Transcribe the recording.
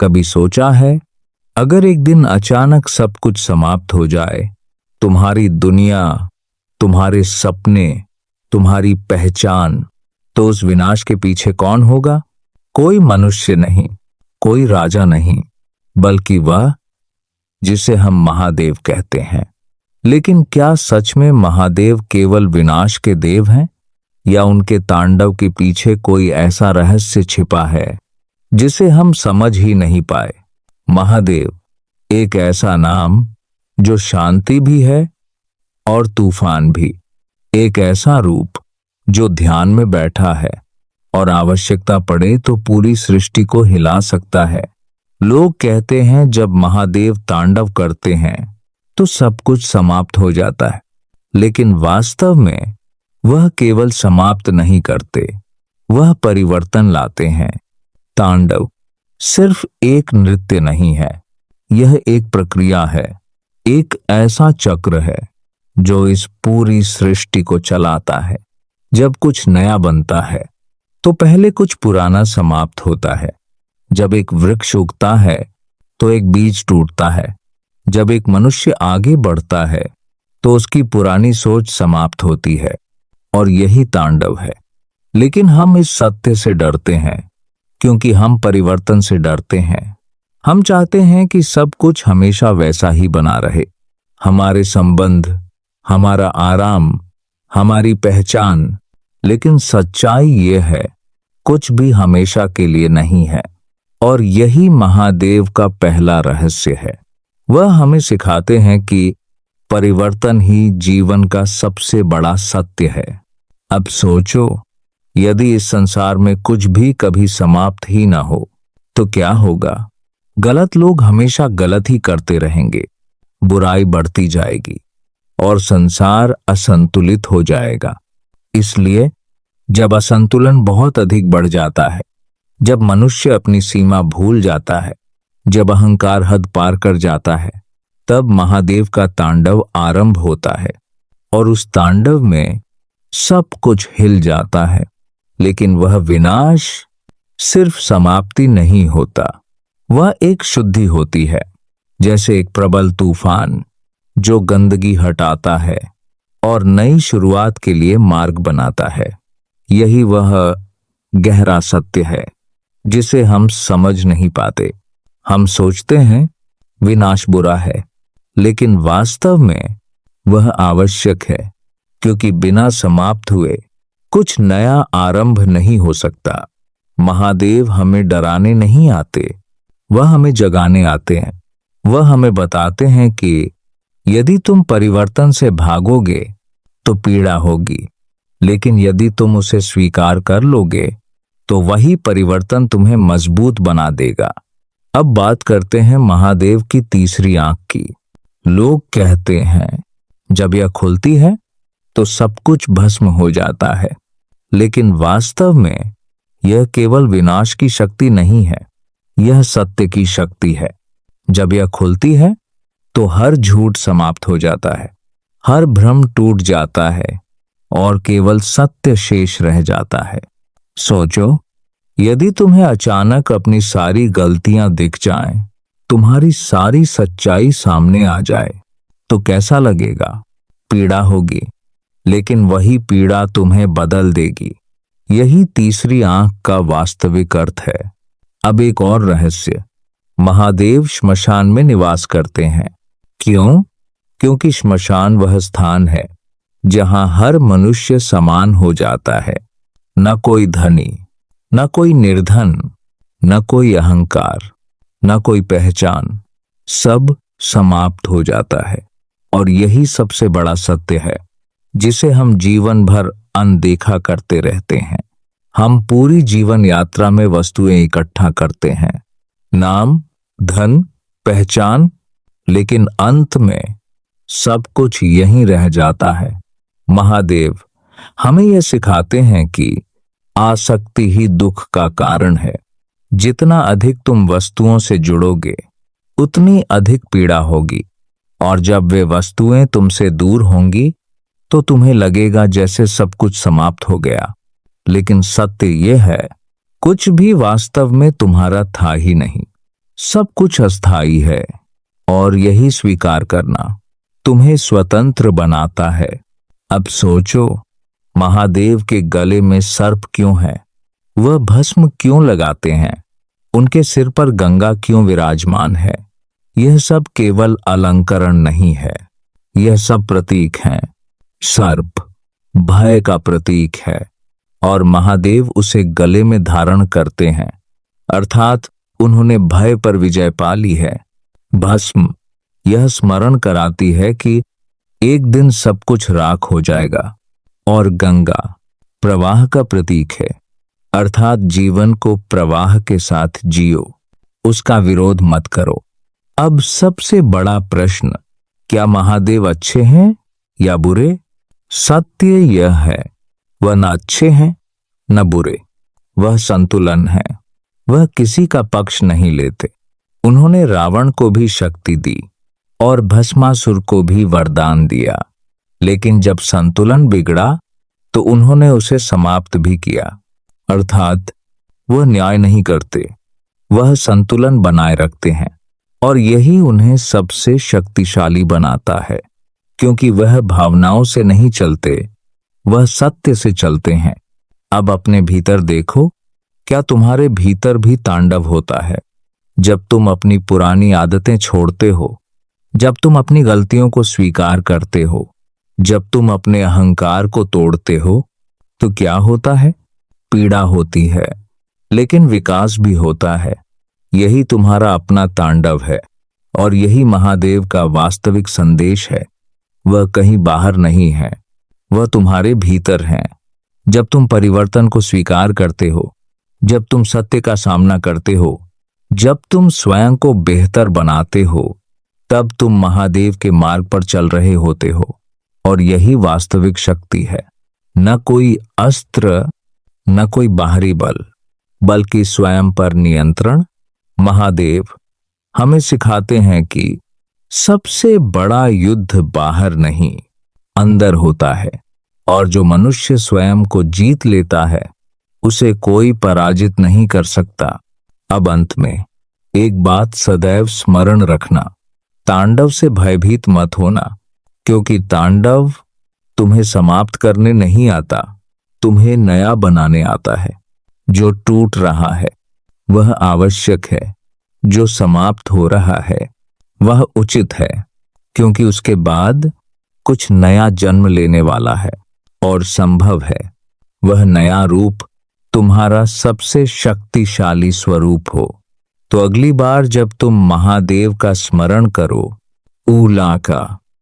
कभी सोचा है, अगर एक दिन अचानक सब कुछ समाप्त हो जाए, तुम्हारी दुनिया, तुम्हारे सपने, तुम्हारी पहचान, तो उस विनाश के पीछे कौन होगा? कोई मनुष्य नहीं, कोई राजा नहीं, बल्कि वह जिसे हम महादेव कहते हैं। लेकिन क्या सच में महादेव केवल विनाश के देव हैं, या उनके तांडव के पीछे कोई ऐसा रहस्य छिपा है जिसे हम समझ ही नहीं पाए? महादेव एक ऐसा नाम जो शांति भी है और तूफान भी, एक ऐसा रूप जो ध्यान में बैठा है और आवश्यकता पड़े तो पूरी सृष्टि को हिला सकता है। लोग कहते हैं जब महादेव तांडव करते हैं तो सब कुछ समाप्त हो जाता है, लेकिन वास्तव में वह केवल समाप्त नहीं करते, वह परिवर्तन लाते हैं। तांडव सिर्फ एक नृत्य नहीं है, यह एक प्रक्रिया है, एक ऐसा चक्र है जो इस पूरी सृष्टि को चलाता है। जब कुछ नया बनता है तो पहले कुछ पुराना समाप्त होता है। जब एक वृक्ष उगता है तो एक बीज टूटता है। जब एक मनुष्य आगे बढ़ता है तो उसकी पुरानी सोच समाप्त होती है, और यही तांडव है। लेकिन हम इस सत्य से डरते हैं क्योंकि हम परिवर्तन से डरते हैं। हम चाहते हैं कि सब कुछ हमेशा वैसा ही बना रहे, हमारे संबंध, हमारा आराम, हमारी पहचान। लेकिन सच्चाई ये है, कुछ भी हमेशा के लिए नहीं है, और यही महादेव का पहला रहस्य है। वह हमें सिखाते हैं कि परिवर्तन ही जीवन का सबसे बड़ा सत्य है। अब सोचो, यदि इस संसार में कुछ भी कभी समाप्त ही ना हो तो क्या होगा? गलत लोग हमेशा गलत ही करते रहेंगे, बुराई बढ़ती जाएगी और संसार असंतुलित हो जाएगा। इसलिए जब असंतुलन बहुत अधिक बढ़ जाता है, जब मनुष्य अपनी सीमा भूल जाता है, जब अहंकार हद पार कर जाता है, तब महादेव का तांडव आरंभ होता है। और उस तांडव में सब कुछ हिल जाता है। लेकिन वह विनाश सिर्फ समाप्ति नहीं होता, वह एक शुद्धि होती है, जैसे एक प्रबल तूफान जो गंदगी हटाता है और नई शुरुआत के लिए मार्ग बनाता है। यही वह गहरा सत्य है जिसे हम समझ नहीं पाते। हम सोचते हैं विनाश बुरा है, लेकिन वास्तव में वह आवश्यक है, क्योंकि बिना समाप्त हुए कुछ नया आरंभ नहीं हो सकता। महादेव हमें डराने नहीं आते, वह हमें जगाने आते हैं। वह हमें बताते हैं कि यदि तुम परिवर्तन से भागोगे तो पीड़ा होगी, लेकिन यदि तुम उसे स्वीकार कर लोगे तो वही परिवर्तन तुम्हें मजबूत बना देगा। अब बात करते हैं महादेव की तीसरी आंख की। लोग कहते हैं जब यह खुलती है तो सब कुछ भस्म हो जाता है, लेकिन वास्तव में यह केवल विनाश की शक्ति नहीं है, यह सत्य की शक्ति है। जब यह खुलती है तो हर झूठ समाप्त हो जाता है, हर भ्रम टूट जाता है और केवल सत्य शेष रह जाता है। सोचो, यदि तुम्हें अचानक अपनी सारी गलतियां दिख जाएं, तुम्हारी सारी सच्चाई सामने आ जाए, तो कैसा लगेगा? पीड़ा होगी, लेकिन वही पीड़ा तुम्हें बदल देगी। यही तीसरी आंख का वास्तविक अर्थ है। अब एक और रहस्य, महादेव श्मशान में निवास करते हैं। क्यों? क्योंकि श्मशान वह स्थान है जहां हर मनुष्य समान हो जाता है। न कोई धनी, न कोई निर्धन, न कोई अहंकार, न कोई पहचान, सब समाप्त हो जाता है। और यही सबसे बड़ा सत्य है जिसे हम जीवन भर अनदेखा करते रहते हैं। हम पूरी जीवन यात्रा में वस्तुएं इकट्ठा करते हैं, नाम, धन, पहचान, लेकिन अंत में सब कुछ यहीं रह जाता है। महादेव हमें यह सिखाते हैं कि आसक्ति ही दुख का कारण है। जितना अधिक तुम वस्तुओं से जुड़ोगे, उतनी अधिक पीड़ा होगी, और जब वे वस्तुएं तुमसे दूर होंगी तो तुम्हें लगेगा जैसे सब कुछ समाप्त हो गया। लेकिन सत्य यह है, कुछ भी वास्तव में तुम्हारा था ही नहीं। सब कुछ अस्थाई है और यही स्वीकार करना तुम्हें स्वतंत्र बनाता है। अब सोचो, महादेव के गले में सर्प क्यों है? वह भस्म क्यों लगाते हैं? उनके सिर पर गंगा क्यों विराजमान है? यह सब केवल अलंकरण नहीं है, यह सब प्रतीक हैं। सर्प भय का प्रतीक है और महादेव उसे गले में धारण करते हैं, अर्थात उन्होंने भय पर विजय पा ली है। भस्म यह स्मरण कराती है कि एक दिन सब कुछ राख हो जाएगा। और गंगा प्रवाह का प्रतीक है, अर्थात जीवन को प्रवाह के साथ जियो, उसका विरोध मत करो। अब सबसे बड़ा प्रश्न, क्या महादेव अच्छे हैं या बुरे? सत्य यह है, वह न अच्छे हैं न बुरे, वह संतुलन है। वह किसी का पक्ष नहीं लेते। उन्होंने रावण को भी शक्ति दी और भस्मासुर को भी वरदान दिया, लेकिन जब संतुलन बिगड़ा तो उन्होंने उसे समाप्त भी किया। अर्थात वह न्याय नहीं करते, वह संतुलन बनाए रखते हैं और यही उन्हें सबसे शक्तिशाली बनाता है, क्योंकि वह भावनाओं से नहीं चलते, वह सत्य से चलते हैं। अब अपने भीतर देखो, क्या तुम्हारे भीतर भी तांडव होता है? जब तुम अपनी पुरानी आदतें छोड़ते हो, जब तुम अपनी गलतियों को स्वीकार करते हो, जब तुम अपने अहंकार को तोड़ते हो, तो क्या होता है? पीड़ा होती है, लेकिन विकास भी होता है। यही तुम्हारा अपना तांडव है और यही महादेव का वास्तविक संदेश है। वह कहीं बाहर नहीं है, वह तुम्हारे भीतर है। जब तुम परिवर्तन को स्वीकार करते हो, जब तुम सत्य का सामना करते हो, जब तुम स्वयं को बेहतर बनाते हो, तब तुम महादेव के मार्ग पर चल रहे होते हो। और यही वास्तविक शक्ति है, न कोई अस्त्र, न कोई बाहरी बल, बल्कि स्वयं पर नियंत्रण। महादेव हमें सिखाते हैं कि सबसे बड़ा युद्ध बाहर नहीं, अंदर होता है, और जो मनुष्य स्वयं को जीत लेता है, उसे कोई पराजित नहीं कर सकता। अब अंत में एक बात सदैव स्मरण रखना, तांडव से भयभीत मत होना, क्योंकि तांडव तुम्हें समाप्त करने नहीं आता, तुम्हें नया बनाने आता है। जो टूट रहा है वह आवश्यक है, जो समाप्त हो रहा है वह उचित है, क्योंकि उसके बाद कुछ नया जन्म लेने वाला है और संभव है वह नया रूप तुम्हारा सबसे शक्तिशाली स्वरूप हो। तो अगली बार जब तुम महादेव का स्मरण करो, ऊला का